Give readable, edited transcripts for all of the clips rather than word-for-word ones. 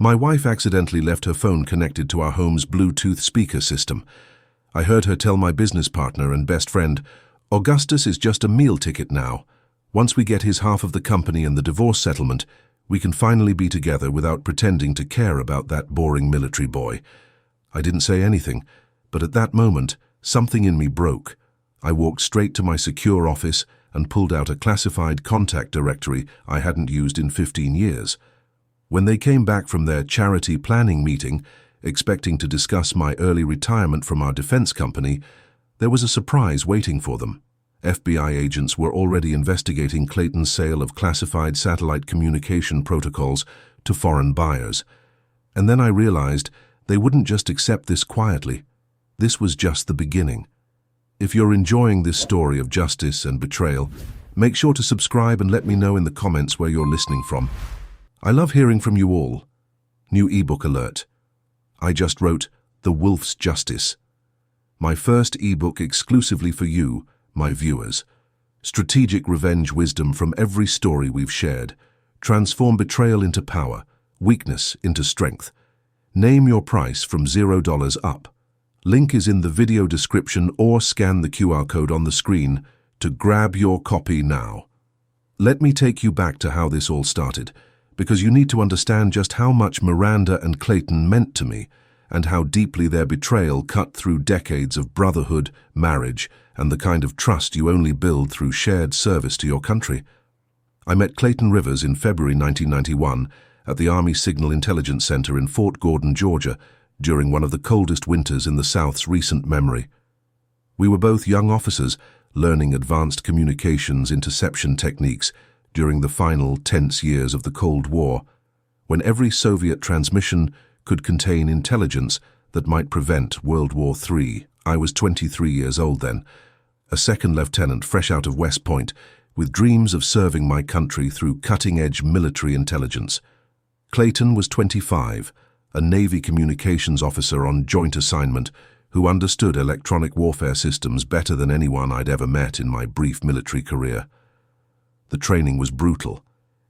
My wife accidentally left her phone connected to our home's Bluetooth speaker system. I heard her tell my business partner and best friend, "Augustus is just a meal ticket now. Once we get his half of the company and the divorce settlement, we can finally be together without pretending to care about that boring military boy." I didn't say anything, but at that moment, something in me broke. I walked straight to my secure office and pulled out a classified contact directory I hadn't used in 15 years. When they came back from their charity planning meeting, expecting to discuss my early retirement from our defense company, there was a surprise waiting for them. FBI agents were already investigating Clayton's sale of classified satellite communication protocols to foreign buyers. And then I realized they wouldn't just accept this quietly. This was just the beginning. If you're enjoying this story of justice and betrayal, make sure to subscribe and let me know in the comments where you're listening from. I love hearing from you all. New ebook alert. I just wrote The Wolf's Justice. My first ebook exclusively for you, my viewers. Strategic revenge wisdom from every story we've shared. Transform betrayal into power, weakness into strength. Name your price from $0 up. Link is in the video description or scan the QR code on the screen to grab your copy now. Let me take you back to how this all started, because you need to understand just how much Miranda and Clayton meant to me, and how deeply their betrayal cut through decades of brotherhood, marriage, and the kind of trust you only build through shared service to your country. I met Clayton Rivers in February 1991 at the Army Signal Intelligence Center in Fort Gordon, Georgia, during one of the coldest winters in the South's recent memory. We were both young officers learning advanced communications interception techniques during the final tense years of the Cold War, when every Soviet transmission could contain intelligence that might prevent World War III. I was 23 years old then, a second lieutenant fresh out of West Point, with dreams of serving my country through cutting-edge military intelligence. Clayton was 25, a Navy communications officer on joint assignment who understood electronic warfare systems better than anyone I'd ever met in my brief military career. The training was brutal.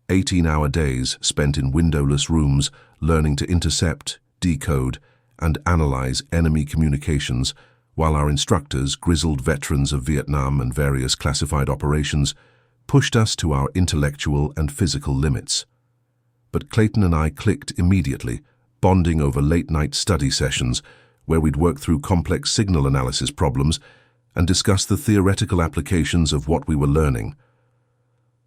18-hour days spent in windowless rooms learning to intercept, decode, and analyze enemy communications, while our instructors, grizzled veterans of Vietnam and various classified operations, pushed us to our intellectual and physical limits. But Clayton and I clicked immediately, bonding over late-night study sessions where we'd work through complex signal analysis problems and discuss the theoretical applications of what we were learning.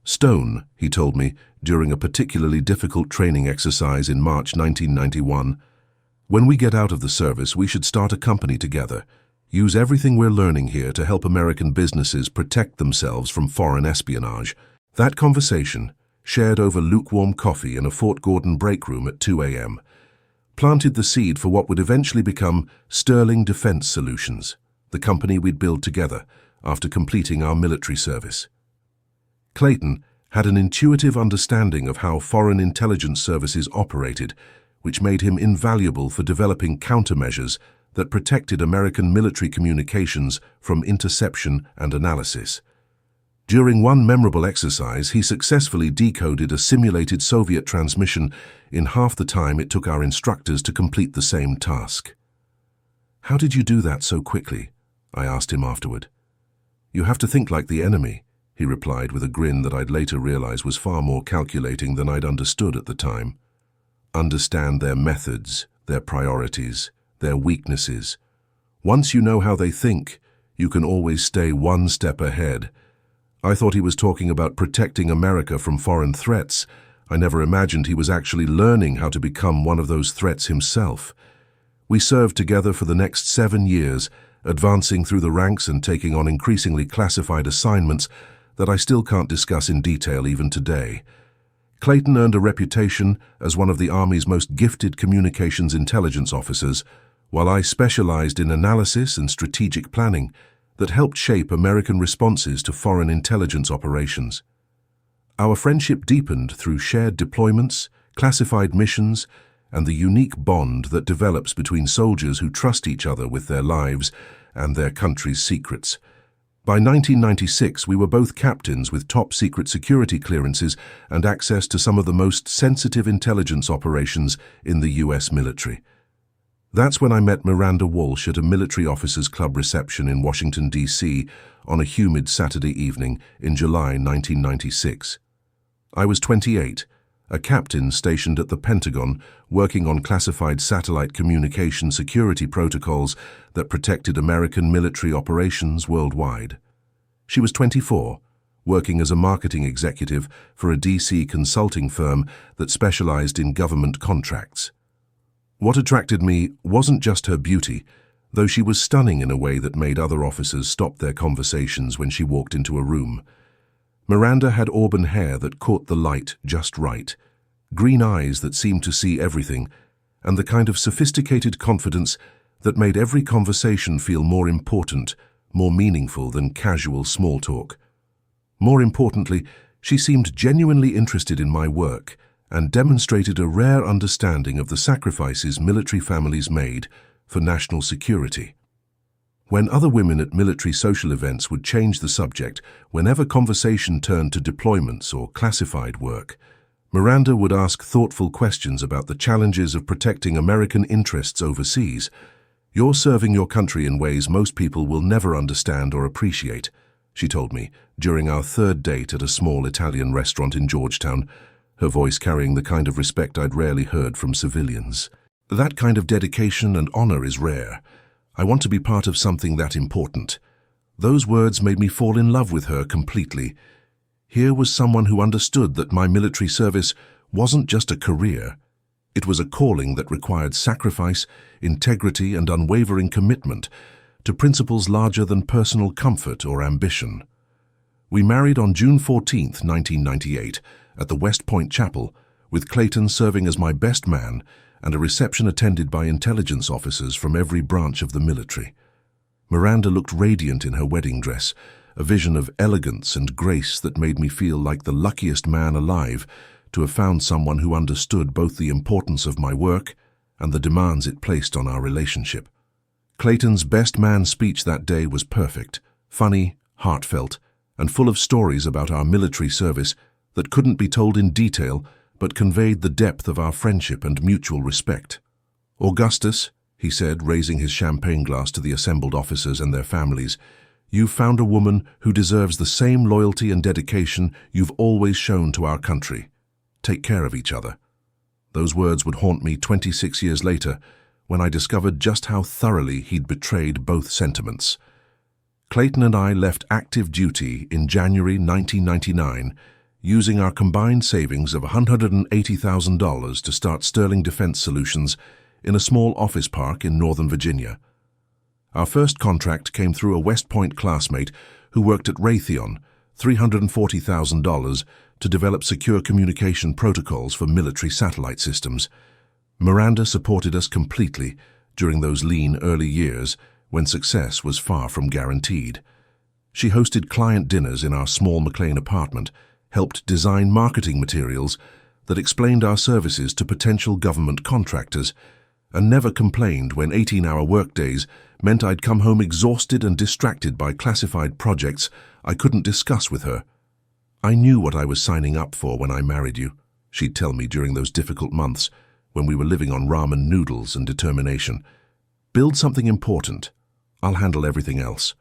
"Stone," he told me during a particularly difficult training exercise in March 1991, "when we get out of the service, we should start a company together, use everything we're learning here to help American businesses protect themselves from foreign espionage." That conversation, shared over lukewarm coffee in a Fort Gordon break room at 2 a.m., planted the seed for what would eventually become Sterling Defense Solutions, the company we'd build together after completing our military service. Clayton had an intuitive understanding of how foreign intelligence services operated, which made him invaluable for developing countermeasures that protected American military communications from interception and analysis. During one memorable exercise, he successfully decoded a simulated Soviet transmission in half the time it took our instructors to complete the same task. "How did you do that so quickly?" I asked him afterward. "You have to think like the enemy," he replied with a grin that I'd later realize was far more calculating than I'd understood at the time. "Understand their methods, their priorities, their weaknesses. Once you know how they think, you can always stay one step ahead." I thought he was talking about protecting America from foreign threats. I never imagined he was actually learning how to become one of those threats himself. We served together for the next 7 years, advancing through the ranks and taking on increasingly classified assignments that I still can't discuss in detail even today. Clayton earned a reputation as one of the Army's most gifted communications intelligence officers, while I specialized in analysis and strategic planning that helped shape American responses to foreign intelligence operations. Our friendship deepened through shared deployments, classified missions, and the unique bond that develops between soldiers who trust each other with their lives and their country's secrets. By 1996, we were both captains with top-secret security clearances and access to some of the most sensitive intelligence operations in the US military. That's when I met Miranda Walsh at a military officers' club reception in Washington, D.C. on a humid Saturday evening in July 1996. I was 28, a captain stationed at the Pentagon working on classified satellite communication security protocols that protected American military operations worldwide. She was 24, working as a marketing executive for a D.C. consulting firm that specialized in government contracts. What attracted me wasn't just her beauty, though she was stunning in a way that made other officers stop their conversations when she walked into a room. Miranda had auburn hair that caught the light just right, green eyes that seemed to see everything, and the kind of sophisticated confidence that made every conversation feel more important, more meaningful than casual small talk. More importantly, she seemed genuinely interested in my work and demonstrated a rare understanding of the sacrifices military families made for national security. When other women at military social events would change the subject, whenever conversation turned to deployments or classified work, Miranda would ask thoughtful questions about the challenges of protecting American interests overseas. "You're serving your country in ways most people will never understand or appreciate," she told me during our third date at a small Italian restaurant in Georgetown, her voice carrying the kind of respect I'd rarely heard from civilians. "That kind of dedication and honor is rare. I want to be part of something that important." Those words made me fall in love with her completely. Here was someone who understood that my military service wasn't just a career. It was a calling that required sacrifice, integrity, and unwavering commitment to principles larger than personal comfort or ambition. We married on June 14, 1998, at the West Point Chapel, with Clayton serving as my best man and a reception attended by intelligence officers from every branch of the military. Miranda looked radiant in her wedding dress, a vision of elegance and grace that made me feel like the luckiest man alive to have found someone who understood both the importance of my work and the demands it placed on our relationship. Clayton's best man speech that day was perfect, funny, heartfelt, and full of stories about our military service that couldn't be told in detail but conveyed the depth of our friendship and mutual respect. "Augustus," he said, raising his champagne glass to the assembled officers and their families, "you've found a woman who deserves the same loyalty and dedication you've always shown to our country. Take care of each other." Those words would haunt me 26 years later when I discovered just how thoroughly he'd betrayed both sentiments. Clayton and I left active duty in January 1999, using our combined savings of $180,000 to start Sterling Defense Solutions in a small office park in Northern Virginia. Our first contract came through a West Point classmate who worked at Raytheon, $340,000 to develop secure communication protocols for military satellite systems. Miranda supported us completely during those lean early years when success was far from guaranteed. She hosted client dinners in our small McLean apartment, helped design marketing materials that explained our services to potential government contractors, and never complained when 18-hour workdays meant I'd come home exhausted and distracted by classified projects I couldn't discuss with her. "I knew what I was signing up for when I married you," she'd tell me during those difficult months when we were living on ramen noodles and determination. "Build something important. I'll handle everything else."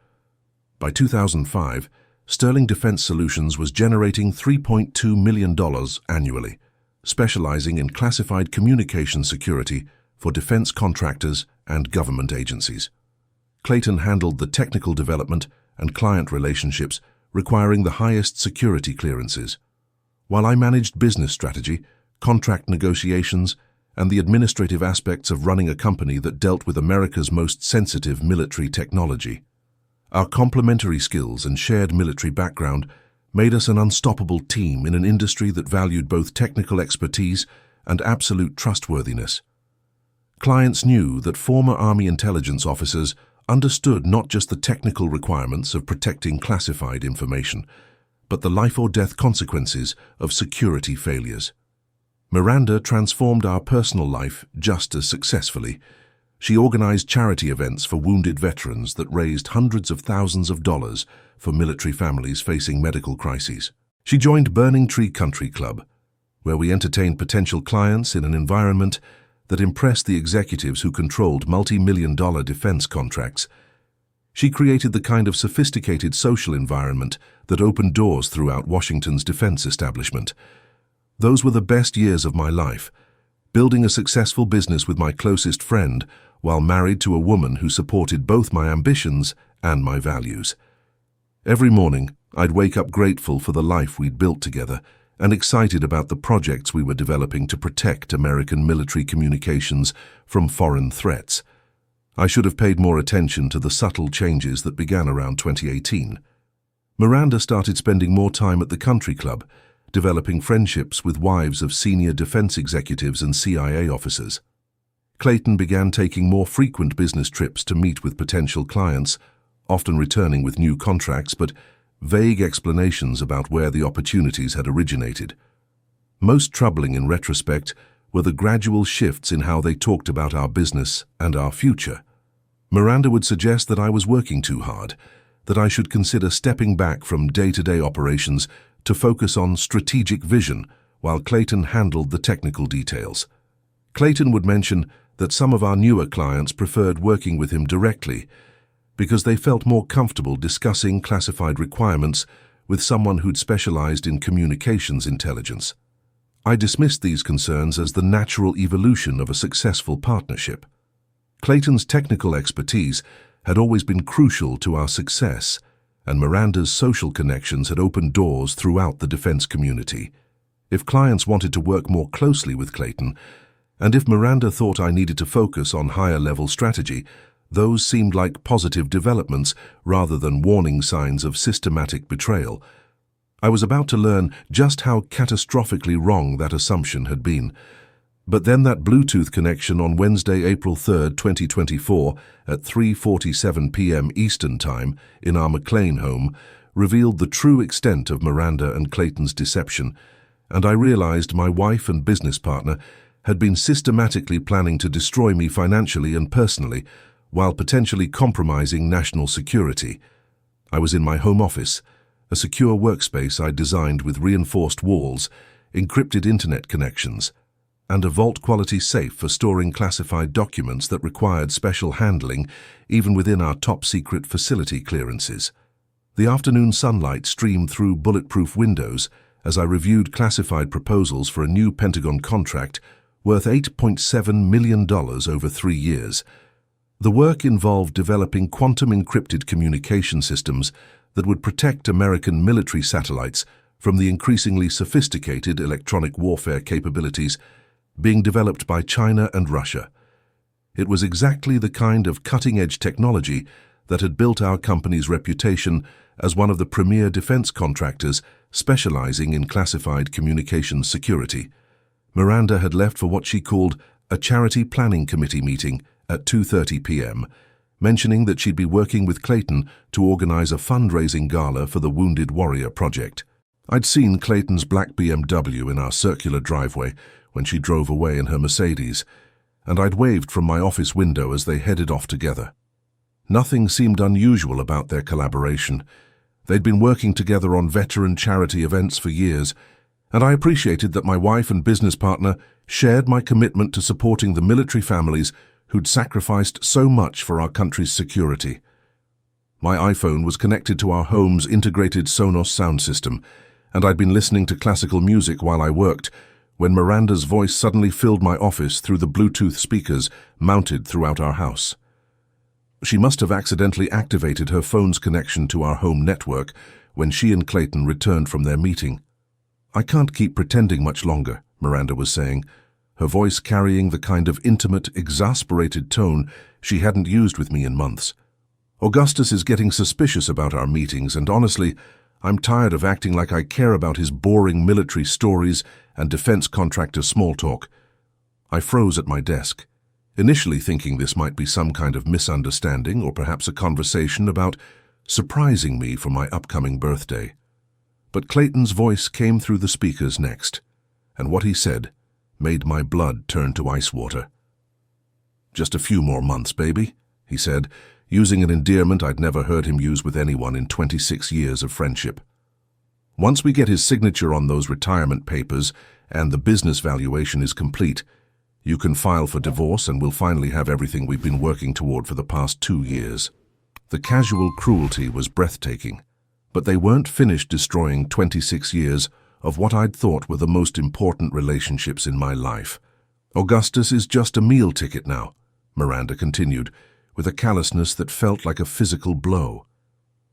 By 2005, Sterling Defense Solutions was generating $3.2 million annually, specializing in classified communication security for defense contractors and government agencies. Clayton handled the technical development and client relationships requiring the highest security clearances, while I managed business strategy, contract negotiations, and the administrative aspects of running a company that dealt with America's most sensitive military technology. Our complementary skills and shared military background made us an unstoppable team in an industry that valued both technical expertise and absolute trustworthiness. Clients knew that former Army intelligence officers understood not just the technical requirements of protecting classified information, but the life-or-death consequences of security failures. Miranda transformed our personal life just as successfully. She organized charity events for wounded veterans that raised hundreds of thousands of dollars for military families facing medical crises. She joined Burning Tree Country Club, where we entertained potential clients in an environment that impressed the executives who controlled multi-million-dollar defense contracts. She created the kind of sophisticated social environment that opened doors throughout Washington's defense establishment. Those were the best years of my life, building a successful business with my closest friend while married to a woman who supported both my ambitions and my values. Every morning, I'd wake up grateful for the life we'd built together and excited about the projects we were developing to protect American military communications from foreign threats. I should have paid more attention to the subtle changes that began around 2018. Miranda started spending more time at the country club, developing friendships with wives of senior defense executives and CIA officers. Clayton began taking more frequent business trips to meet with potential clients, often returning with new contracts but vague explanations about where the opportunities had originated. Most troubling in retrospect were the gradual shifts in how they talked about our business and our future. Miranda would suggest that I was working too hard, that I should consider stepping back from day-to-day operations to focus on strategic vision, while Clayton handled the technical details. Clayton would mention that some of our newer clients preferred working with him directly because they felt more comfortable discussing classified requirements with someone who'd specialized in communications intelligence. I dismissed these concerns as the natural evolution of a successful partnership. Clayton's technical expertise had always been crucial to our success, and Miranda's social connections had opened doors throughout the defense community. If clients wanted to work more closely with Clayton, and if Miranda thought I needed to focus on higher-level strategy, those seemed like positive developments rather than warning signs of systematic betrayal. I was about to learn just how catastrophically wrong that assumption had been. But then that Bluetooth connection on Wednesday, April 3, 2024, at 3:47 p.m. Eastern Time in our McLean home revealed the true extent of Miranda and Clayton's deception, and I realized my wife and business partner had been systematically planning to destroy me financially and personally, while potentially compromising national security. I was in my home office, a secure workspace I designed with reinforced walls, encrypted internet connections, and a vault-quality safe for storing classified documents that required special handling even within our top-secret facility clearances. The afternoon sunlight streamed through bulletproof windows as I reviewed classified proposals for a new Pentagon contract worth $8.7 million over 3 years. The work involved developing quantum-encrypted communication systems that would protect American military satellites from the increasingly sophisticated electronic warfare capabilities being developed by China and Russia. It was exactly the kind of cutting-edge technology that had built our company's reputation as one of the premier defense contractors specializing in classified communications security. Miranda had left for what she called a charity planning committee meeting at 2:30 p.m., mentioning that she'd be working with Clayton to organize a fundraising gala for the Wounded Warrior Project. I'd seen Clayton's black BMW in our circular driveway when she drove away in her Mercedes, and I'd waved from my office window as they headed off together. Nothing seemed unusual about their collaboration. They'd been working together on veteran charity events for years, and I appreciated that my wife and business partner shared my commitment to supporting the military families who'd sacrificed so much for our country's security. My iPhone was connected to our home's integrated Sonos sound system, and I'd been listening to classical music while I worked when Miranda's voice suddenly filled my office through the Bluetooth speakers mounted throughout our house. She must have accidentally activated her phone's connection to our home network when she and Clayton returned from their meeting. "I can't keep pretending much longer," Miranda was saying, her voice carrying the kind of intimate, exasperated tone she hadn't used with me in months. "Augustus is getting suspicious about our meetings, and honestly, I'm tired of acting like I care about his boring military stories and defense contractor small talk." I froze at my desk, initially thinking this might be some kind of misunderstanding or perhaps a conversation about surprising me for my upcoming birthday. But Clayton's voice came through the speakers next, and what he said made my blood turn to ice water. "Just a few more months, baby," he said, using an endearment I'd never heard him use with anyone in 26 years of friendship. "Once we get his signature on those retirement papers and the business valuation is complete, you can file for divorce and we'll finally have everything we've been working toward for the past 2 years." The casual cruelty was breathtaking, but they weren't finished destroying 26 years of what I'd thought were the most important relationships in my life. "Augustus is just a meal ticket now," Miranda continued, with a callousness that felt like a physical blow.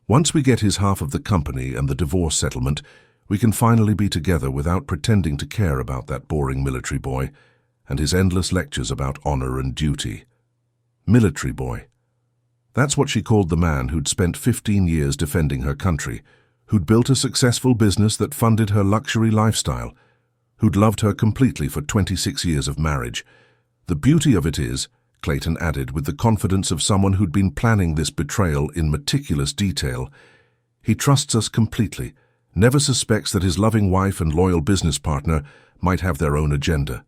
"Once we get his half of the company and the divorce settlement, we can finally be together without pretending to care about that boring military boy and his endless lectures about honor and duty." Military boy. That's what she called the man who'd spent 15 years defending her country, who'd built a successful business that funded her luxury lifestyle, who'd loved her completely for 26 years of marriage. "The beauty of it is," Clayton added with the confidence of someone who'd been planning this betrayal in meticulous detail, "he trusts us completely, never suspects that his loving wife and loyal business partner might have their own agenda.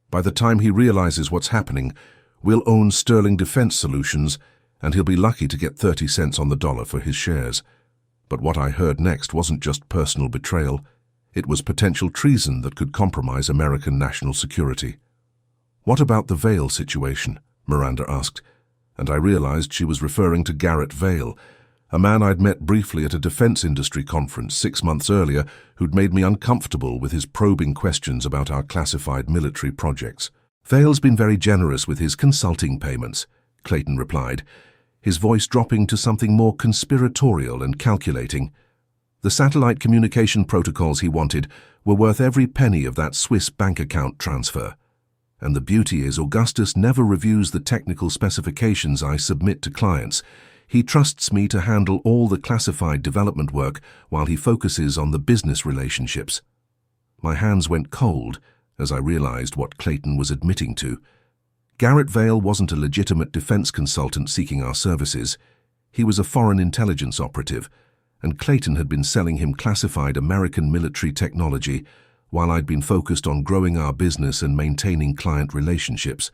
By the time he realizes what's happening, we'll own Sterling Defense Solutions, and he'll be lucky to get 30 cents on the dollar for his shares." But what I heard next wasn't just personal betrayal, it was potential treason that could compromise American national security. "What about the Vale situation?" Miranda asked, and I realized she was referring to Garrett Vale, a man I'd met briefly at a defense industry conference 6 months earlier who'd made me uncomfortable with his probing questions about our classified military projects. "Vale's been very generous with his consulting payments," Clayton replied, his voice dropping to something more conspiratorial and calculating. "The satellite communication protocols he wanted were worth every penny of that Swiss bank account transfer. And the beauty is Augustus never reviews the technical specifications I submit to clients. He trusts me to handle all the classified development work while he focuses on the business relationships." My hands went cold as I realized what Clayton was admitting to. Garrett Vale wasn't a legitimate defense consultant seeking our services. He was a foreign intelligence operative, and Clayton had been selling him classified American military technology while I'd been focused on growing our business and maintaining client relationships.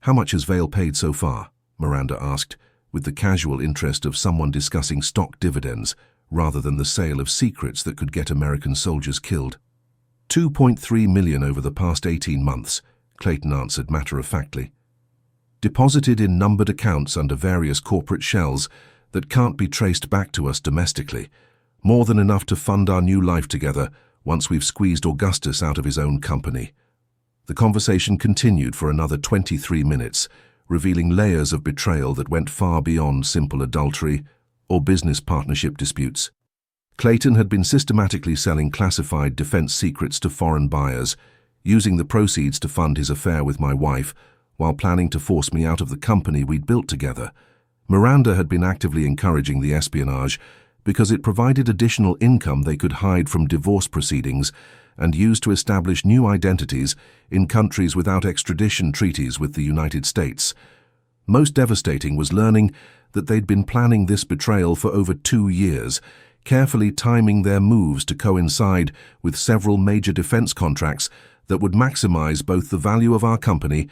"How much has Vale paid so far?" Miranda asked, with the casual interest of someone discussing stock dividends rather than the sale of secrets that could get American soldiers killed. $2.3 million over the past 18 months, Clayton answered matter-of-factly. "Deposited in numbered accounts under various corporate shells that can't be traced back to us domestically, more than enough to fund our new life together once we've squeezed Augustus out of his own company." The conversation continued for another 23 minutes, revealing layers of betrayal that went far beyond simple adultery or business partnership disputes. Clayton had been systematically selling classified defense secrets to foreign buyers, using the proceeds to fund his affair with my wife, while planning to force me out of the company we'd built together. Miranda had been actively encouraging the espionage because it provided additional income they could hide from divorce proceedings and use to establish new identities in countries without extradition treaties with the United States. Most devastating was learning that they'd been planning this betrayal for over 2 years, carefully timing their moves to coincide with several major defense contracts that would maximize both the value of our company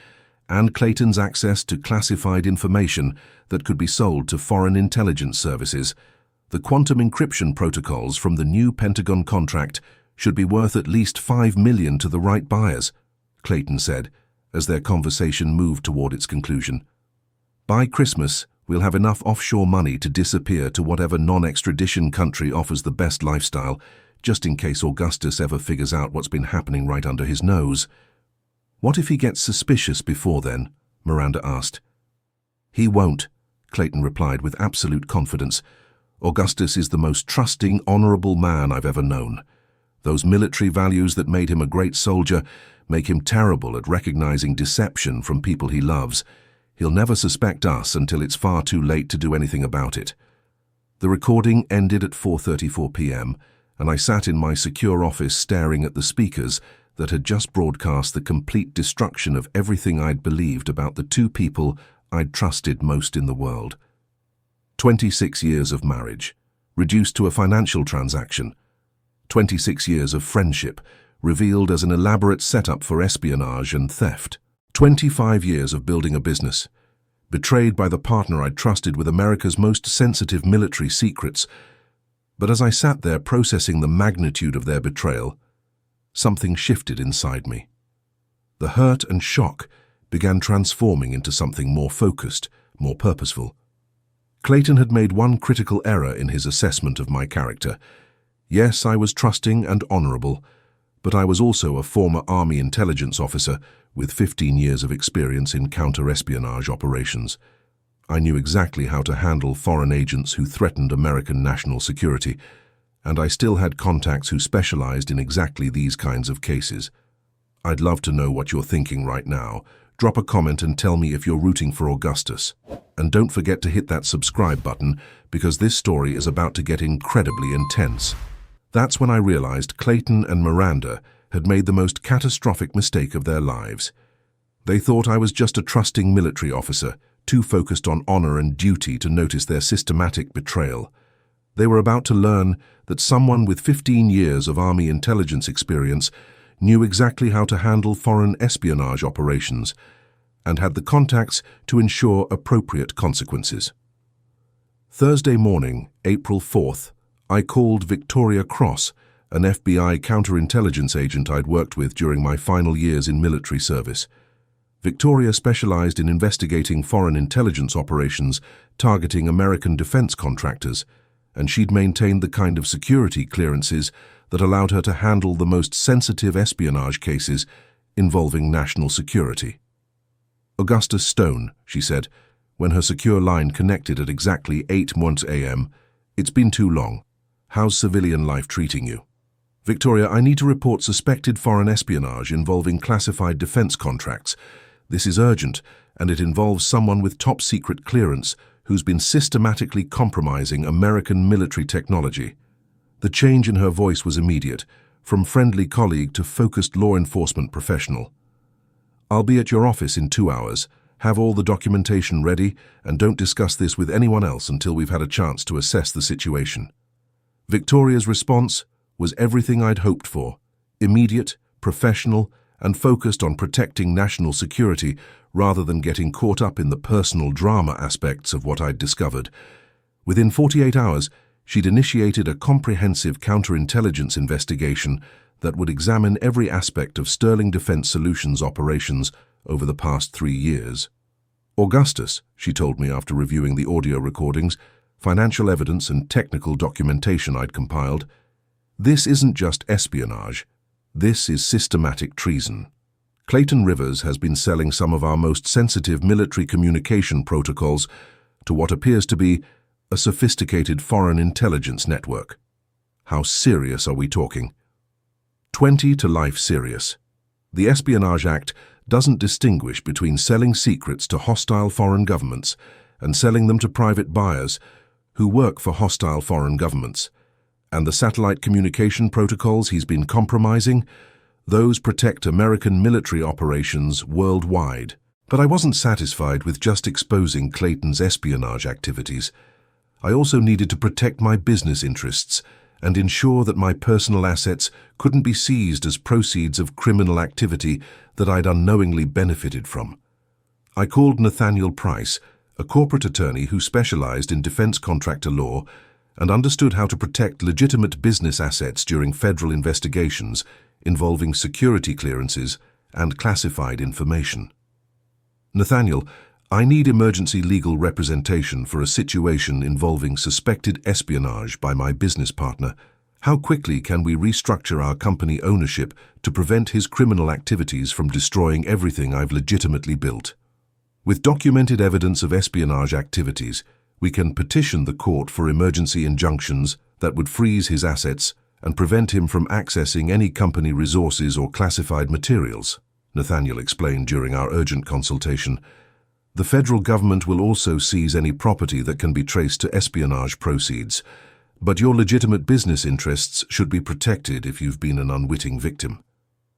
and Clayton's access to classified information that could be sold to foreign intelligence services. "The quantum encryption protocols from the new Pentagon contract should be worth at least $5 million to the right buyers," Clayton said, as their conversation moved toward its conclusion. "By Christmas, we'll have enough offshore money to disappear to whatever non-extradition country offers the best lifestyle, just in case Augustus ever figures out what's been happening right under his nose." "What if he gets suspicious before then?" Miranda asked. "He won't," Clayton replied with absolute confidence. "Augustus is the most trusting, honorable man I've ever known. Those military values that made him a great soldier make him terrible at recognizing deception from people he loves. He'll never suspect us until it's far too late to do anything about it." The recording ended at 4:34 p.m., and I sat in my secure office staring at the speakers that had just broadcast the complete destruction of everything I'd believed about the two people I'd trusted most in the world. 26 years of marriage, reduced to a financial transaction. 26 years of friendship, revealed as an elaborate setup for espionage and theft. 25 years of building a business, betrayed by the partner I'd trusted with America's most sensitive military secrets. But as I sat there processing the magnitude of their betrayal, something shifted inside me. The hurt and shock began transforming into something more focused, more purposeful. Clayton had made one critical error in his assessment of my character. Yes, I was trusting and honorable, but I was also a former Army intelligence officer with 15 years of experience in counter-espionage operations. I knew exactly how to handle foreign agents who threatened American national security, and I still had contacts who specialized in exactly these kinds of cases. I'd love to know what you're thinking right now. Drop a comment and tell me if you're rooting for Augustus. And don't forget to hit that subscribe button, because this story is about to get incredibly intense. That's when I realized Clayton and Miranda had made the most catastrophic mistake of their lives. They thought I was just a trusting military officer, too focused on honor and duty to notice their systematic betrayal. They were about to learn that someone with 15 years of Army intelligence experience knew exactly how to handle foreign espionage operations and had the contacts to ensure appropriate consequences. Thursday morning, April 4th, I called Victoria Cross, an FBI counterintelligence agent I'd worked with during my final years in military service. Victoria specialized in investigating foreign intelligence operations targeting American defense contractors, and she'd maintained the kind of security clearances that allowed her to handle the most sensitive espionage cases involving national security. "Augustus Stone," she said, when her secure line connected at exactly 8:00 a.m. "It's been too long. How's civilian life treating you?" "Victoria, I need to report suspected foreign espionage involving classified defense contracts. This is urgent, and it involves someone with top-secret clearance who's been systematically compromising American military technology." The change in her voice was immediate, from friendly colleague to focused law enforcement professional. "I'll be at your office in 2 hours. Have all the documentation ready, and don't discuss this with anyone else until we've had a chance to assess the situation." Victoria's response was everything I'd hoped for: immediate, professional, and focused on protecting national security rather than getting caught up in the personal drama aspects of what I'd discovered. Within 48 hours, she'd initiated a comprehensive counterintelligence investigation that would examine every aspect of Sterling Defense Solutions operations over the past 3 years. "Augustus," she told me after reviewing the audio recordings, financial evidence and technical documentation I'd compiled, "this isn't just espionage. This is systematic treason. Clayton Rivers has been selling some of our most sensitive military communication protocols to what appears to be a sophisticated foreign intelligence network." How serious are we talking? 20 to life serious. The Espionage Act doesn't distinguish between selling secrets to hostile foreign governments and selling them to private buyers who work for hostile foreign governments. And the satellite communication protocols he's been compromising, those protect American military operations worldwide. But I wasn't satisfied with just exposing Clayton's espionage activities. I also needed to protect my business interests and ensure that my personal assets couldn't be seized as proceeds of criminal activity that I'd unknowingly benefited from. I called Nathaniel Price, a corporate attorney who specialized in defense contractor law and understood how to protect legitimate business assets during federal investigations involving security clearances and classified information. "Nathaniel, I need emergency legal representation for a situation involving suspected espionage by my business partner. How quickly can we restructure our company ownership to prevent his criminal activities from destroying everything I've legitimately built?" With documented evidence of espionage activities, we can petition the court for emergency injunctions that would freeze his assets and prevent him from accessing any company resources or classified materials, Nathaniel explained during our urgent consultation. "The federal government will also seize any property that can be traced to espionage proceeds, but your legitimate business interests should be protected if you've been an unwitting victim."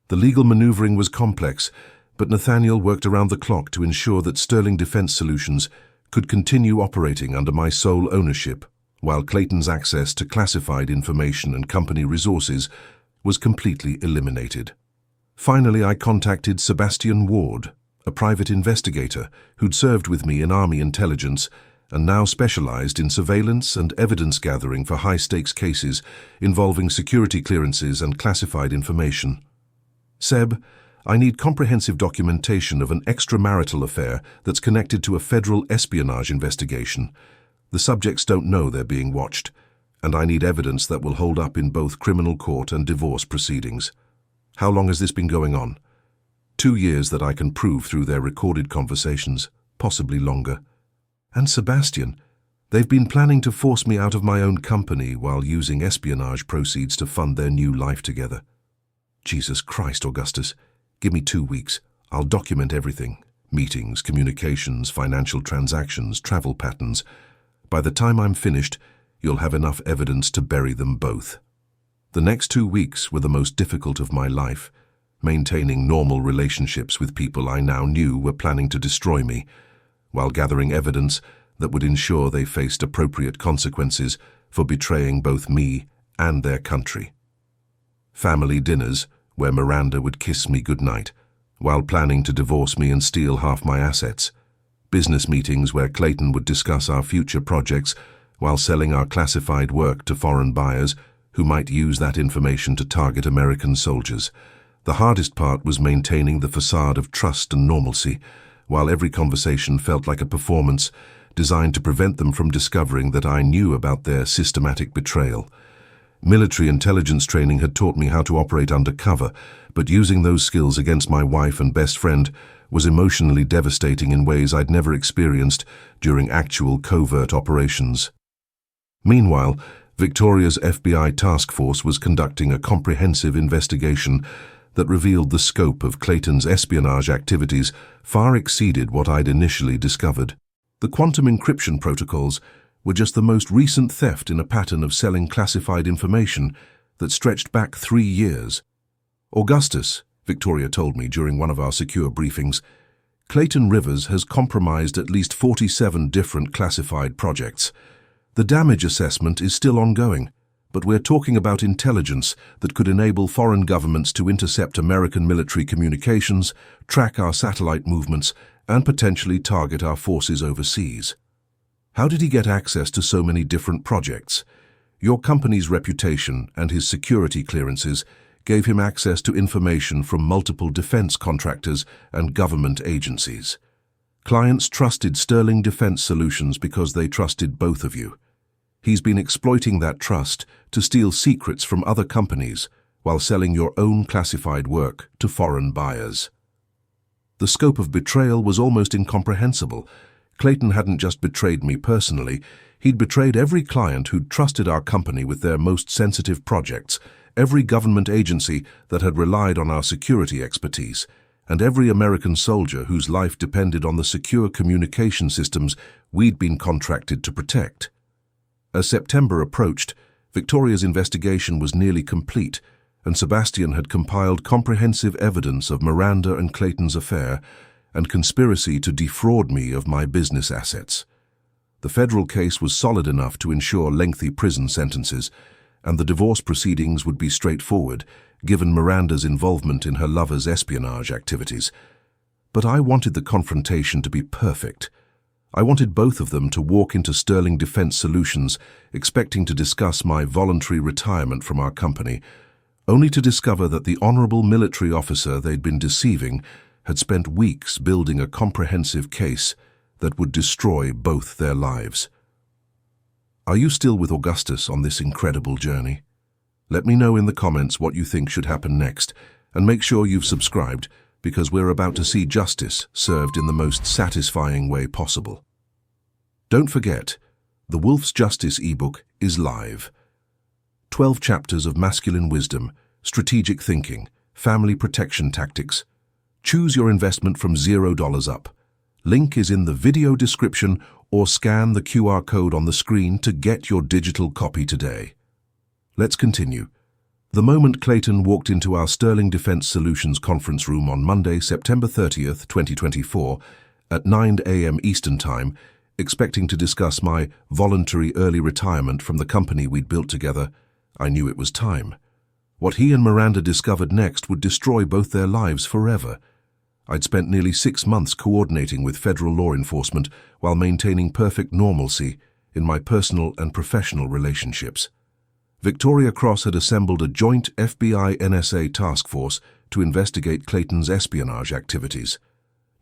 The legal maneuvering was complex, but Nathaniel worked around the clock to ensure that Sterling Defense Solutions could continue operating under my sole ownership, while Clayton's access to classified information and company resources was completely eliminated. Finally, I contacted Sebastian Ward, a private investigator who'd served with me in Army intelligence and now specialized in surveillance and evidence gathering for high-stakes cases involving security clearances and classified information. Seb, I need comprehensive documentation of an extramarital affair that's connected to a federal espionage investigation. The subjects don't know they're being watched, and I need evidence that will hold up in both criminal court and divorce proceedings. How long has this been going on? 2 years that I can prove through their recorded conversations, possibly longer. And Sebastian, they've been planning to force me out of my own company while using espionage proceeds to fund their new life together. Jesus Christ, Augustus, give me 2 weeks. I'll document everything. Meetings, communications, financial transactions, travel patterns. By the time I'm finished, you'll have enough evidence to bury them both. The next 2 weeks were the most difficult of my life, maintaining normal relationships with people I now knew were planning to destroy me, while gathering evidence that would ensure they faced appropriate consequences for betraying both me and their country. Family dinners, where Miranda would kiss me goodnight, while planning to divorce me and steal half my assets. Business meetings where Clayton would discuss our future projects while selling our classified work to foreign buyers who might use that information to target American soldiers. The hardest part was maintaining the facade of trust and normalcy, while every conversation felt like a performance designed to prevent them from discovering that I knew about their systematic betrayal. Military intelligence training had taught me how to operate undercover, but using those skills against my wife and best friend was emotionally devastating in ways I'd never experienced during actual covert operations. Meanwhile, Victoria's FBI task force was conducting a comprehensive investigation that revealed the scope of Clayton's espionage activities far exceeded what I'd initially discovered. The quantum encryption protocols were just the most recent theft in a pattern of selling classified information that stretched back 3 years. Augustus, Victoria told me during one of our secure briefings, Clayton Rivers has compromised at least 47 different classified projects. The damage assessment is still ongoing, but we're talking about intelligence that could enable foreign governments to intercept American military communications, track our satellite movements, and potentially target our forces overseas. How did he get access to so many different projects? Your company's reputation and his security clearances gave him access to information from multiple defense contractors and government agencies. Clients trusted Sterling Defense Solutions because they trusted both of you. He's been exploiting that trust to steal secrets from other companies while selling your own classified work to foreign buyers. The scope of betrayal was almost incomprehensible. Clayton hadn't just betrayed me personally, he'd betrayed every client who'd trusted our company with their most sensitive projects, every government agency that had relied on our security expertise, and every American soldier whose life depended on the secure communication systems we'd been contracted to protect. As September approached, Victoria's investigation was nearly complete, and Sebastian had compiled comprehensive evidence of Miranda and Clayton's affair and conspiracy to defraud me of my business assets. The federal case was solid enough to ensure lengthy prison sentences, and the divorce proceedings would be straightforward, given Miranda's involvement in her lover's espionage activities. But I wanted the confrontation to be perfect. I wanted both of them to walk into Sterling Defense Solutions expecting to discuss my voluntary retirement from our company, only to discover that the honorable military officer they'd been deceiving had spent weeks building a comprehensive case that would destroy both their lives. Are you still with Augustus on this incredible journey? Let me know in the comments what you think should happen next, and make sure you've subscribed, because we're about to see justice served in the most satisfying way possible. Don't forget, the Wolf's Justice ebook is live. 12 chapters of masculine wisdom, strategic thinking, family protection tactics. Choose your investment from $0 up. Link is in the video description or scan the QR code on the screen to get your digital copy today. Let's continue. The moment Clayton walked into our Sterling Defense Solutions conference room on Monday, September 30th, 2024, at 9 a.m. Eastern Time, expecting to discuss my voluntary early retirement from the company we'd built together, I knew it was time. What he and Miranda discovered next would destroy both their lives forever. I'd spent nearly 6 months coordinating with federal law enforcement while maintaining perfect normalcy in my personal and professional relationships. Victoria Cross had assembled a joint FBI-NSA task force to investigate Clayton's espionage activities.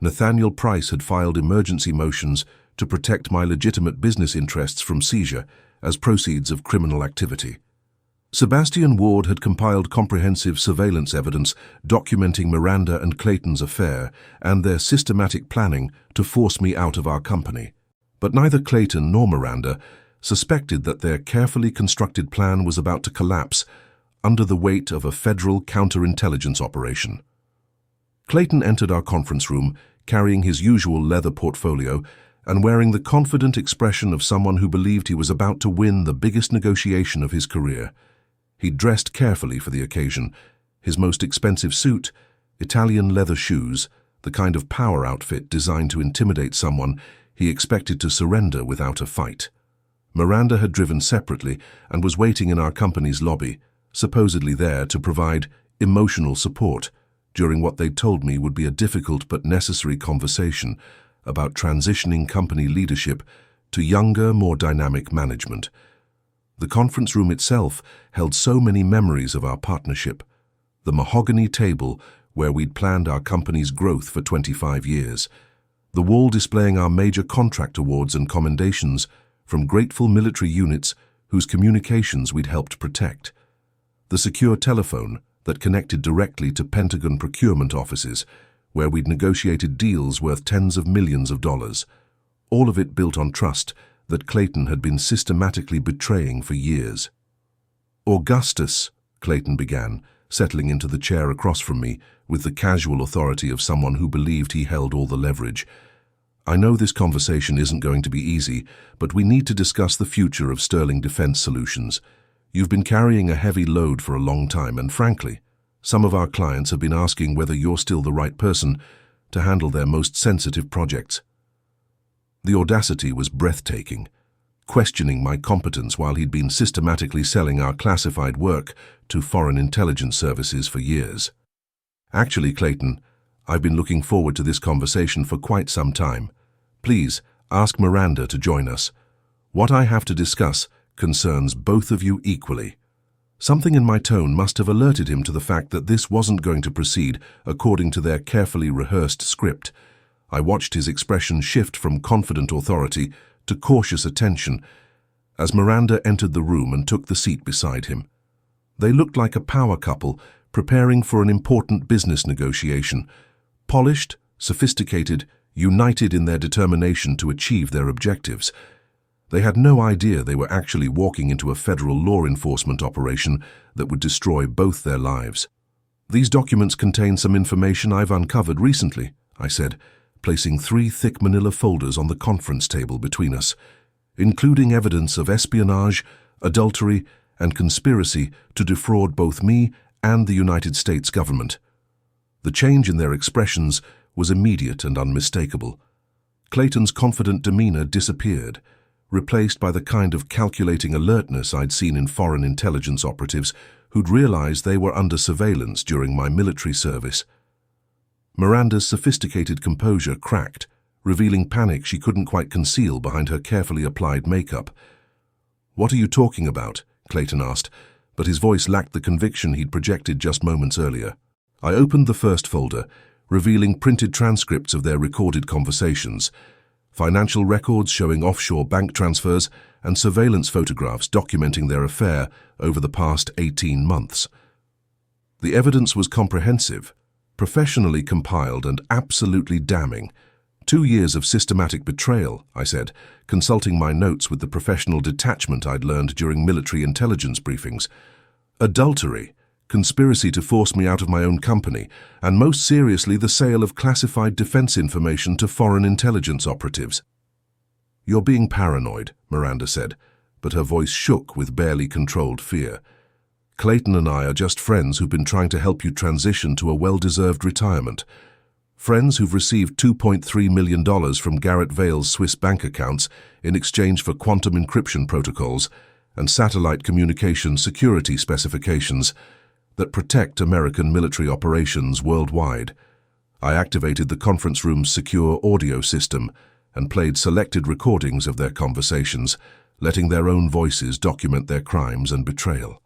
Nathaniel Price had filed emergency motions to protect my legitimate business interests from seizure as proceeds of criminal activity. Sebastian Ward had compiled comprehensive surveillance evidence documenting Miranda and Clayton's affair and their systematic planning to force me out of our company. But neither Clayton nor Miranda suspected that their carefully constructed plan was about to collapse under the weight of a federal counterintelligence operation. Clayton entered our conference room carrying his usual leather portfolio and wearing the confident expression of someone who believed he was about to win the biggest negotiation of his career. He dressed carefully for the occasion, his most expensive suit, Italian leather shoes, the kind of power outfit designed to intimidate someone he expected to surrender without a fight. Miranda had driven separately and was waiting in our company's lobby, supposedly there to provide emotional support during what they'd told me would be a difficult but necessary conversation about transitioning company leadership to younger, more dynamic management. The conference room itself held so many memories of our partnership. The mahogany table where we'd planned our company's growth for 25 years. The wall displaying our major contract awards and commendations from grateful military units whose communications we'd helped protect. The secure telephone that connected directly to Pentagon procurement offices, where we'd negotiated deals worth tens of millions of dollars. All of it built on trust that Clayton had been systematically betraying for years. "Augustus," Clayton began, settling into the chair across from me with the casual authority of someone who believed he held all the leverage. "I know this conversation isn't going to be easy, but we need to discuss the future of Sterling Defense Solutions. You've been carrying a heavy load for a long time, and frankly, some of our clients have been asking whether you're still the right person to handle their most sensitive projects." The audacity was breathtaking, questioning my competence while he'd been systematically selling our classified work to foreign intelligence services for years. "Actually, Clayton, I've been looking forward to this conversation for quite some time. Please, ask Miranda to join us. What I have to discuss concerns both of you equally." Something in my tone must have alerted him to the fact that this wasn't going to proceed according to their carefully rehearsed script. I watched his expression shift from confident authority to cautious attention as Miranda entered the room and took the seat beside him. They looked like a power couple preparing for an important business negotiation, polished, sophisticated, united in their determination to achieve their objectives. They had no idea they were actually walking into a federal law enforcement operation that would destroy both their lives. "These documents contain some information I've uncovered recently," I said, placing 3 thick manila folders on the conference table between us, including evidence of espionage, adultery, and conspiracy to defraud both me and the United States government. The change in their expressions was immediate and unmistakable. Clayton's confident demeanor disappeared, replaced by the kind of calculating alertness I'd seen in foreign intelligence operatives who'd realized they were under surveillance during my military service. Miranda's sophisticated composure cracked, revealing panic she couldn't quite conceal behind her carefully applied makeup. "What are you talking about?" Clayton asked, but his voice lacked the conviction he'd projected just moments earlier. I opened the first folder, revealing printed transcripts of their recorded conversations, financial records showing offshore bank transfers, and surveillance photographs documenting their affair over the past 18 months. The evidence was comprehensive, professionally compiled, and absolutely damning. 2 years of systematic betrayal, I said, consulting my notes with the professional detachment I'd learned during military intelligence briefings. Adultery, conspiracy to force me out of my own company, and most seriously the sale of classified defense information to foreign intelligence operatives. "You're being paranoid," Miranda said, but her voice shook with barely controlled fear. "Clayton and I are just friends who've been trying to help you transition to a well-deserved retirement. Friends who've received $2.3 million from Garrett Vale's Swiss bank accounts in exchange for quantum encryption protocols and satellite communication security specifications that protect American military operations worldwide. I activated the conference room's secure audio system and played selected recordings of their conversations, letting their own voices document their crimes and betrayal.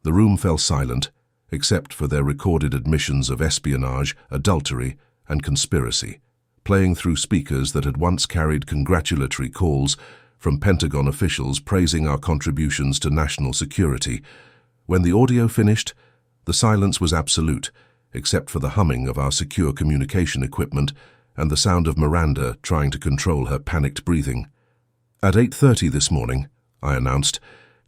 The room fell silent, except for their recorded admissions of espionage, adultery, and conspiracy, playing through speakers that had once carried congratulatory calls from Pentagon officials praising our contributions to national security. When the audio finished, the silence was absolute, except for the humming of our secure communication equipment and the sound of Miranda trying to control her panicked breathing. At 8:30 this morning, I announced,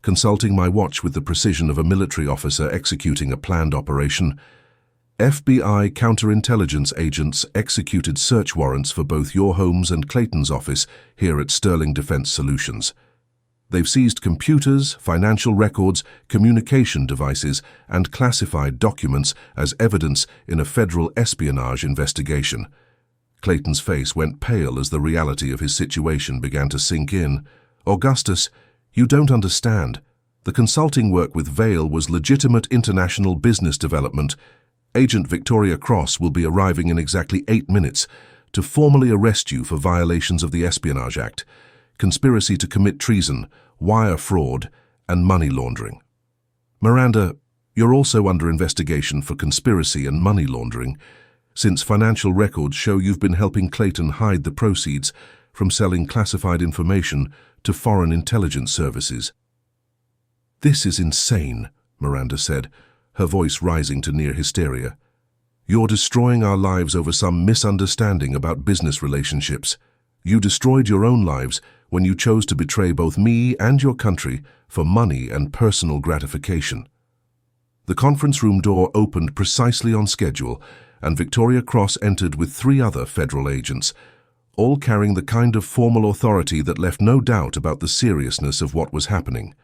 consulting my watch with the precision of a military officer executing a planned operation, FBI counterintelligence agents executed search warrants for both your homes and Clayton's office here at Sterling Defense Solutions. They've seized computers, financial records, communication devices, and classified documents as evidence in a federal espionage investigation. Clayton's face went pale as the reality of his situation began to sink in. Augustus, you don't understand. The consulting work with Vail was legitimate international business development. Agent Victoria Cross will be arriving in exactly 8 minutes to formally arrest you for violations of the Espionage Act, conspiracy to commit treason, wire fraud, and money laundering. Miranda, you're also under investigation for conspiracy and money laundering, since financial records show you've been helping Clayton hide the proceeds from selling classified information to foreign intelligence services. This is insane, Miranda said, her voice rising to near hysteria. You're destroying our lives over some misunderstanding about business relationships. You destroyed your own lives when you chose to betray both me and your country for money and personal gratification. The conference room door opened precisely on schedule, and Victoria Cross entered with 3 other federal agents, all carrying the kind of formal authority that left no doubt about the seriousness of what was happening.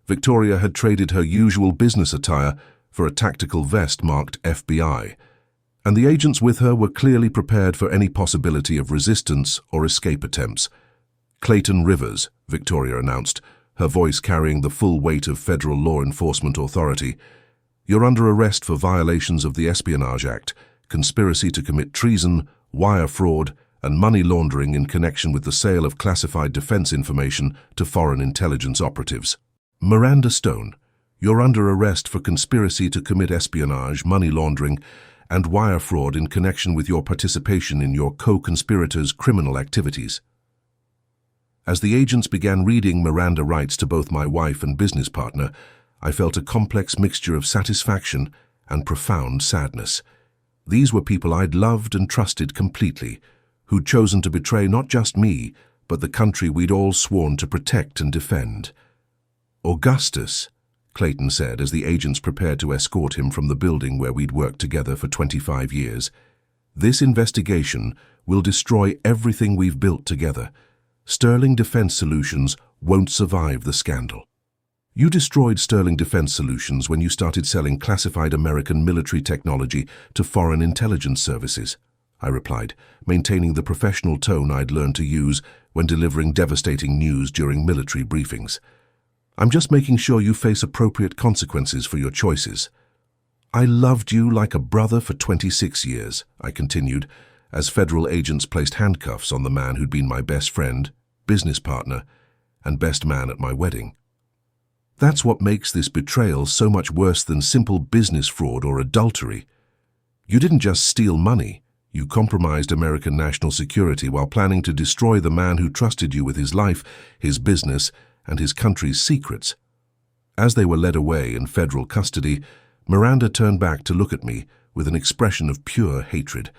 Victoria had traded her usual business attire for a tactical vest marked FBI, and the agents with her were clearly prepared for any possibility of resistance or escape attempts. Clayton Rivers, Victoria announced, her voice carrying the full weight of federal law enforcement authority. You're under arrest for violations of the Espionage Act, conspiracy to commit treason, wire fraud, and money laundering in connection with the sale of classified defense information to foreign intelligence operatives. Miranda Stone, you're under arrest for conspiracy to commit espionage, money laundering, and wire fraud in connection with your participation in your co-conspirators' criminal activities. As the agents began reading Miranda rights to both my wife and business partner, I felt a complex mixture of satisfaction and profound sadness. These were people I'd loved and trusted completely, who'd chosen to betray not just me, but the country we'd all sworn to protect and defend. Augustus, Clayton said as the agents prepared to escort him from the building where we'd worked together for 25 years. This investigation will destroy everything we've built together. Sterling Defense Solutions won't survive the scandal. You destroyed Sterling Defense Solutions when you started selling classified American military technology to foreign intelligence services, I replied, maintaining the professional tone I'd learned to use when delivering devastating news during military briefings. I'm just making sure you face appropriate consequences for your choices. I loved you like a brother for 26 years, I continued, as federal agents placed handcuffs on the man who'd been my best friend, business partner, and best man at my wedding. That's what makes this betrayal so much worse than simple business fraud or adultery. You didn't just steal money, you compromised American national security while planning to destroy the man who trusted you with his life, his business, and his country's secrets. As they were led away in federal custody, Miranda turned back to look at me with an expression of pure hatred.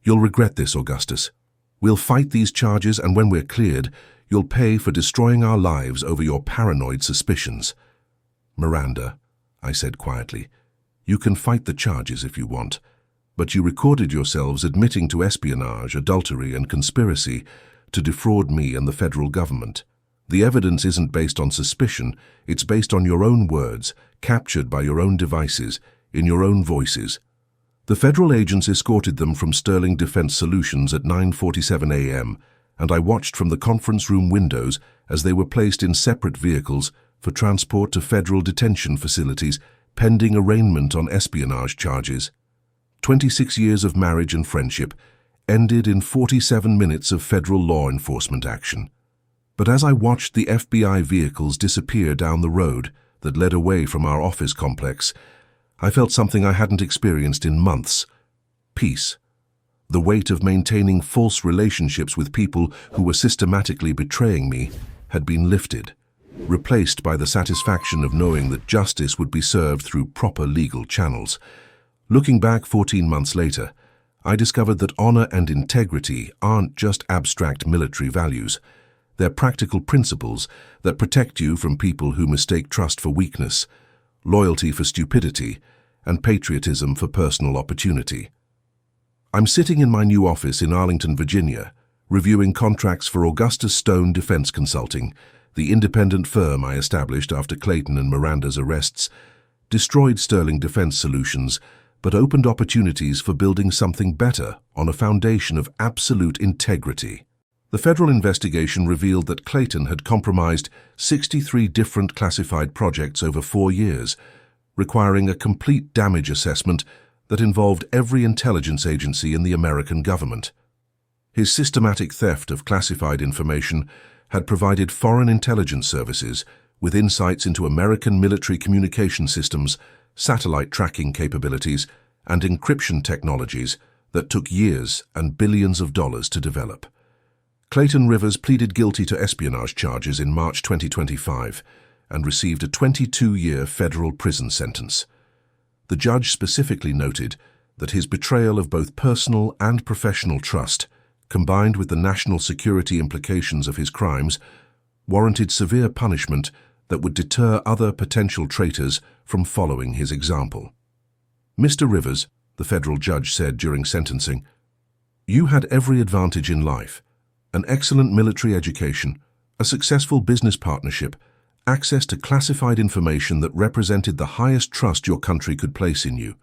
You'll regret this, Augustus. We'll fight these charges, and when we're cleared, you'll pay for destroying our lives over your paranoid suspicions. Miranda, I said quietly, you can fight the charges if you want, but you recorded yourselves admitting to espionage, adultery, and conspiracy to defraud me and the federal government. The evidence isn't based on suspicion, it's based on your own words, captured by your own devices, in your own voices. The federal agents escorted them from Sterling Defense Solutions at 9:47 a.m., and I watched from the conference room windows as they were placed in separate vehicles for transport to federal detention facilities pending arraignment on espionage charges. 26 years of marriage and friendship ended in 47 minutes of federal law enforcement action. But as I watched the FBI vehicles disappear down the road that led away from our office complex, I felt something I hadn't experienced in months: peace. The weight of maintaining false relationships with people who were systematically betraying me had been lifted, replaced by the satisfaction of knowing that justice would be served through proper legal channels. Looking back 14 months later, I discovered that honor and integrity aren't just abstract military values. They're practical principles that protect you from people who mistake trust for weakness, loyalty for stupidity, and patriotism for personal opportunity. I'm sitting in my new office in Arlington, Virginia, reviewing contracts for Augustus Stone Defense Consulting, the independent firm I established after Clayton and Miranda's arrests destroyed Sterling Defense Solutions, but opened opportunities for building something better on a foundation of absolute integrity. The federal investigation revealed that Clayton had compromised 63 different classified projects over 4 years, requiring a complete damage assessment that involved every intelligence agency in the American government. His systematic theft of classified information had provided foreign intelligence services with insights into American military communication systems, satellite tracking capabilities, and encryption technologies that took years and billions of dollars to develop. Clayton Rivers pleaded guilty to espionage charges in March 2025 and received a 22-year federal prison sentence. The judge specifically noted that his betrayal of both personal and professional trust, combined with the national security implications of his crimes, warranted severe punishment that would deter other potential traitors from following his example. "Mr. Rivers," the federal judge said during sentencing, "you had every advantage in life: an excellent military education, a successful business partnership, access to classified information that represented the highest trust your country could place in you.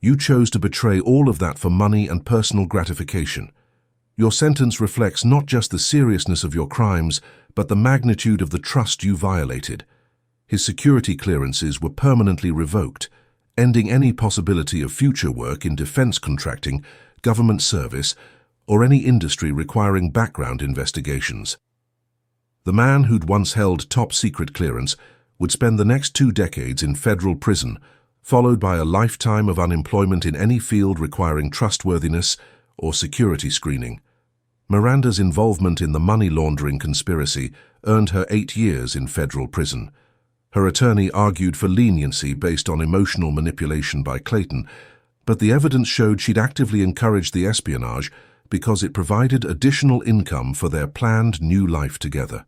You chose to betray all of that for money and personal gratification. Your sentence reflects not just the seriousness of your crimes, but the magnitude of the trust you violated." His security clearances were permanently revoked, ending any possibility of future work in defense contracting, government service, or any industry requiring background investigations. The man who'd once held top-secret clearance would spend the next 2 decades in federal prison, followed by a lifetime of unemployment in any field requiring trustworthiness or security screening. Miranda's involvement in the money laundering conspiracy earned her 8 years in federal prison. Her attorney argued for leniency based on emotional manipulation by Clayton, but the evidence showed she'd actively encouraged the espionage because it provided additional income for their planned new life together.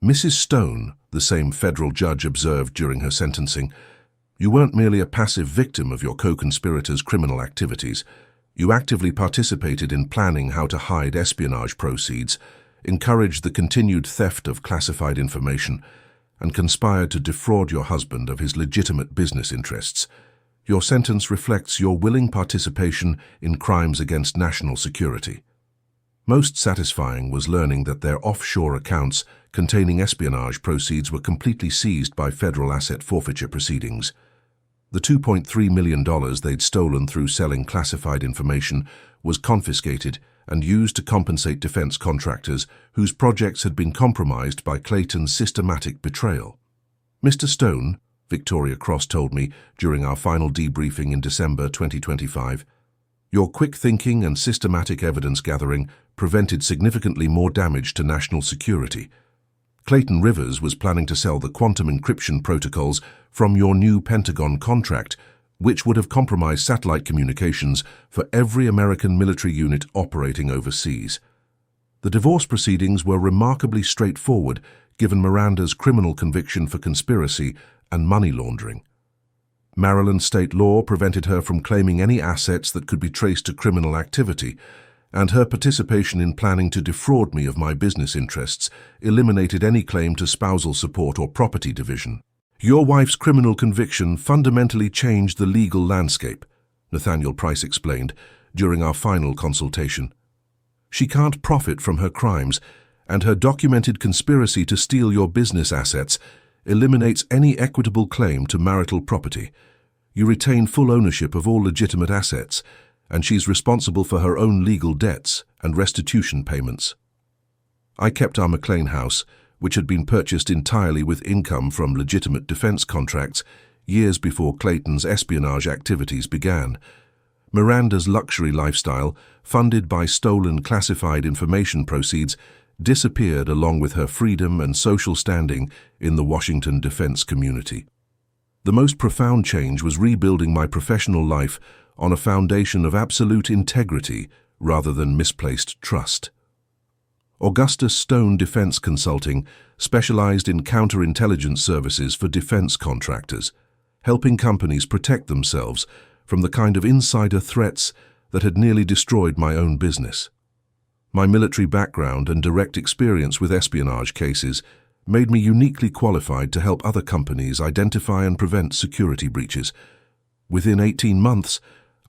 "Mrs. Stone," the same federal judge observed during her sentencing, "you weren't merely a passive victim of your co-conspirators' criminal activities. You actively participated in planning how to hide espionage proceeds, encouraged the continued theft of classified information, and conspired to defraud your husband of his legitimate business interests. Your sentence reflects your willing participation in crimes against national security." Most satisfying was learning that their offshore accounts containing espionage proceeds were completely seized by federal asset forfeiture proceedings. The $2.3 million they'd stolen through selling classified information was confiscated and used to compensate defense contractors whose projects had been compromised by Clayton's systematic betrayal. "Mr. Stone," Victoria Cross told me during our final debriefing in December 2025, "your quick thinking and systematic evidence gathering prevented significantly more damage to national security. Clayton Rivers was planning to sell the quantum encryption protocols from your new Pentagon contract, which would have compromised satellite communications for every American military unit operating overseas." The divorce proceedings were remarkably straightforward, given Miranda's criminal conviction for conspiracy and money laundering. Maryland state law prevented her from claiming any assets that could be traced to criminal activity, and her participation in planning to defraud me of my business interests eliminated any claim to spousal support or property division. "Your wife's criminal conviction fundamentally changed the legal landscape," Nathaniel Price explained during our final consultation. "She can't profit from her crimes, and her documented conspiracy to steal your business assets eliminates any equitable claim to marital property. You retain full ownership of all legitimate assets, and she's responsible for her own legal debts and restitution payments. I kept our McLean house, which had been purchased entirely with income from legitimate defense contracts years before Clayton's espionage activities began. Miranda's luxury lifestyle, funded by stolen classified information proceeds, disappeared along with her freedom and social standing in the Washington defense community. The most profound change was rebuilding my professional life on a foundation of absolute integrity rather than misplaced trust. Augustus Stone Defense Consulting specialized in counterintelligence services for defense contractors, helping companies protect themselves from the kind of insider threats that had nearly destroyed my own business. My military background and direct experience with espionage cases made me uniquely qualified to help other companies identify and prevent security breaches. Within 18 months,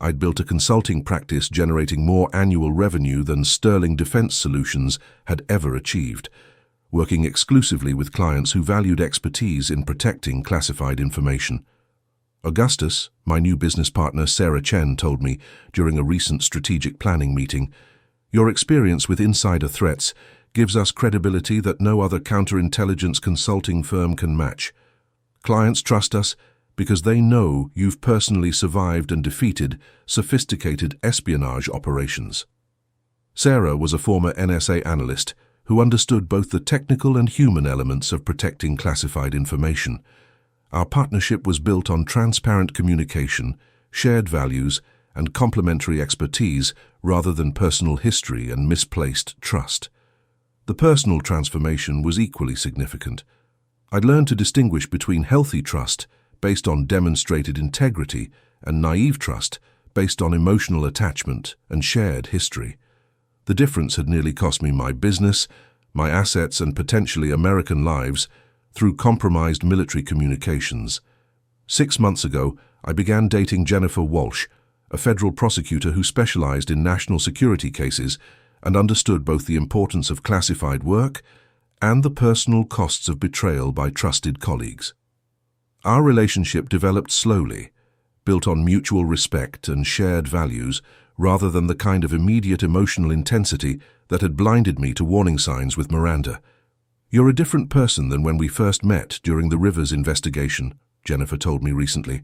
I'd built a consulting practice generating more annual revenue than Sterling Defense Solutions had ever achieved, working exclusively with clients who valued expertise in protecting classified information. Augustus, my new business partner Sarah Chen, told me during a recent strategic planning meeting, "Your experience with insider threats gives us credibility that no other counterintelligence consulting firm can match. Clients trust us because they know you've personally survived and defeated sophisticated espionage operations." Sarah was a former NSA analyst who understood both the technical and human elements of protecting classified information. Our partnership was built on transparent communication, shared values, and complementary expertise rather than personal history and misplaced trust. The personal transformation was equally significant. I'd learned to distinguish between healthy trust based on demonstrated integrity and naive trust based on emotional attachment and shared history. The difference had nearly cost me my business, my assets, and potentially American lives through compromised military communications. 6 months ago, I began dating Jennifer Walsh, a federal prosecutor who specialized in national security cases and understood both the importance of classified work and the personal costs of betrayal by trusted colleagues. Our relationship developed slowly, built on mutual respect and shared values rather than the kind of immediate emotional intensity that had blinded me to warning signs with Miranda. "You're a different person than when we first met during the Rivers investigation," Jennifer told me recently.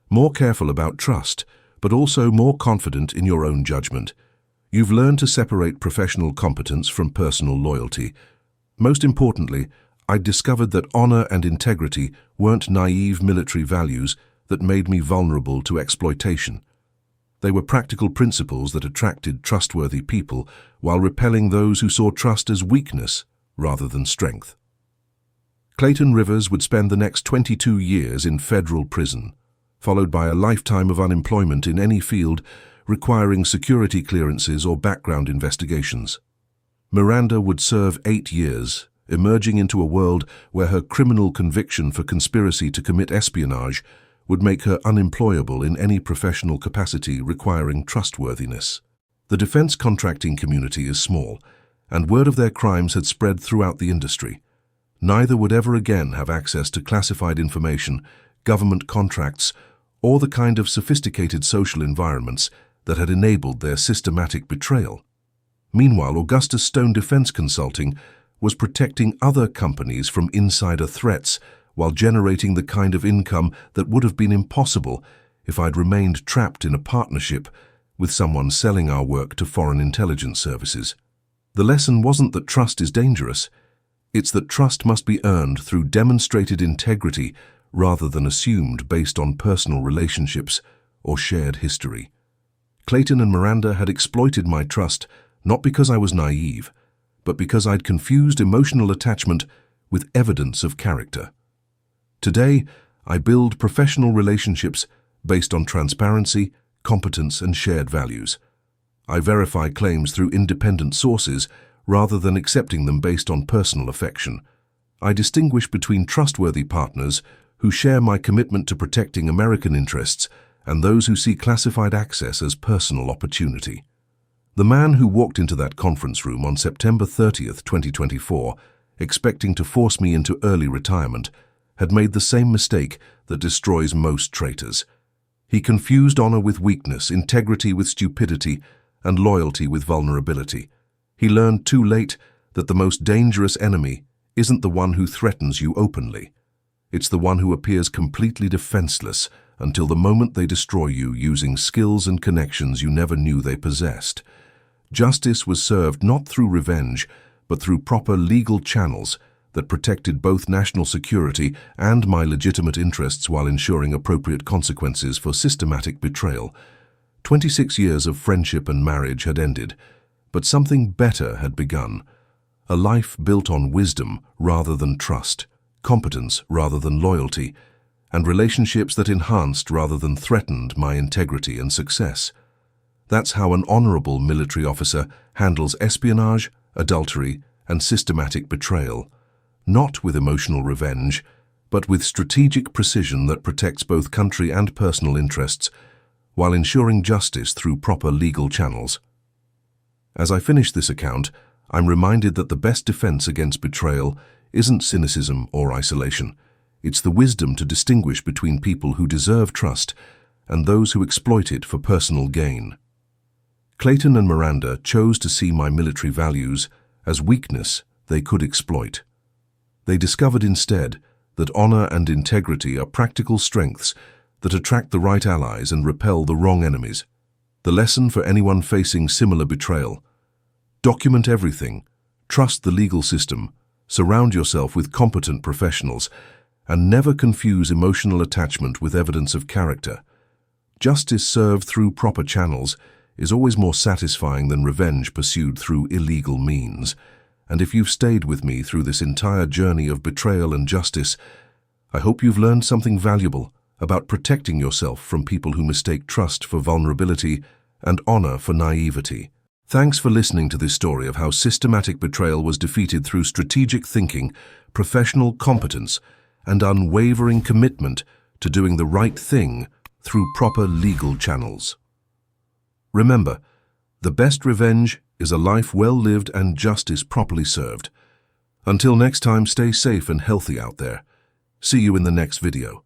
"More careful about trust, but also more confident in your own judgment. You've learned to separate professional competence from personal loyalty. Most importantly, I discovered that honor and integrity weren't naive military values that made me vulnerable to exploitation. They were practical principles that attracted trustworthy people while repelling those who saw trust as weakness rather than strength." Clayton Rivers would spend the next 22 years in federal prison, followed by a lifetime of unemployment in any field requiring security clearances or background investigations. Miranda would serve 8 years, emerging into a world where her criminal conviction for conspiracy to commit espionage would make her unemployable in any professional capacity requiring trustworthiness. The defense contracting community is small, and word of their crimes had spread throughout the industry. Neither would ever again have access to classified information, government contracts, or the kind of sophisticated social environments that had enabled their systematic betrayal. Meanwhile, Augustus Stone Defense Consulting was protecting other companies from insider threats while generating the kind of income that would have been impossible if I'd remained trapped in a partnership with someone selling our work to foreign intelligence services. The lesson wasn't that trust is dangerous. It's that trust must be earned through demonstrated integrity rather than assumed based on personal relationships or shared history. Clayton and Miranda had exploited my trust not because I was naive, but because I'd confused emotional attachment with evidence of character. Today, I build professional relationships based on transparency, competence, and shared values. I verify claims through independent sources rather than accepting them based on personal affection. I distinguish between trustworthy partners who share my commitment to protecting American interests and those who see classified access as personal opportunity. The man who walked into that conference room on September 30th, 2024, expecting to force me into early retirement, had made the same mistake that destroys most traitors. He confused honor with weakness, integrity with stupidity, and loyalty with vulnerability. He learned too late that the most dangerous enemy isn't the one who threatens you openly. It's the one who appears completely defenseless until the moment they destroy you using skills and connections you never knew they possessed. Justice was served not through revenge, but through proper legal channels that protected both national security and my legitimate interests while ensuring appropriate consequences for systematic betrayal. 26 years of friendship and marriage had ended, but something better had begun. A life built on wisdom rather than trust, competence rather than loyalty, and relationships that enhanced rather than threatened my integrity and success. That's how an honorable military officer handles espionage, adultery, and systematic betrayal. Not with emotional revenge, but with strategic precision that protects both country and personal interests, while ensuring justice through proper legal channels. As I finish this account, I'm reminded that the best defense against betrayal isn't cynicism or isolation. It's the wisdom to distinguish between people who deserve trust and those who exploit it for personal gain. Clayton and Miranda chose to see my military values as weakness they could exploit. They discovered instead that honor and integrity are practical strengths that attract the right allies and repel the wrong enemies. The lesson for anyone facing similar betrayal: document everything, trust the legal system, surround yourself with competent professionals, and never confuse emotional attachment with evidence of character. Justice served through proper channels is always more satisfying than revenge pursued through illegal means. And if you've stayed with me through this entire journey of betrayal and justice, I hope you've learned something valuable about protecting yourself from people who mistake trust for vulnerability and honor for naivety. Thanks for listening to this story of how systematic betrayal was defeated through strategic thinking, professional competence, and unwavering commitment to doing the right thing through proper legal channels. Remember, the best revenge is a life well lived and justice properly served. Until next time, stay safe and healthy out there. See you in the next video.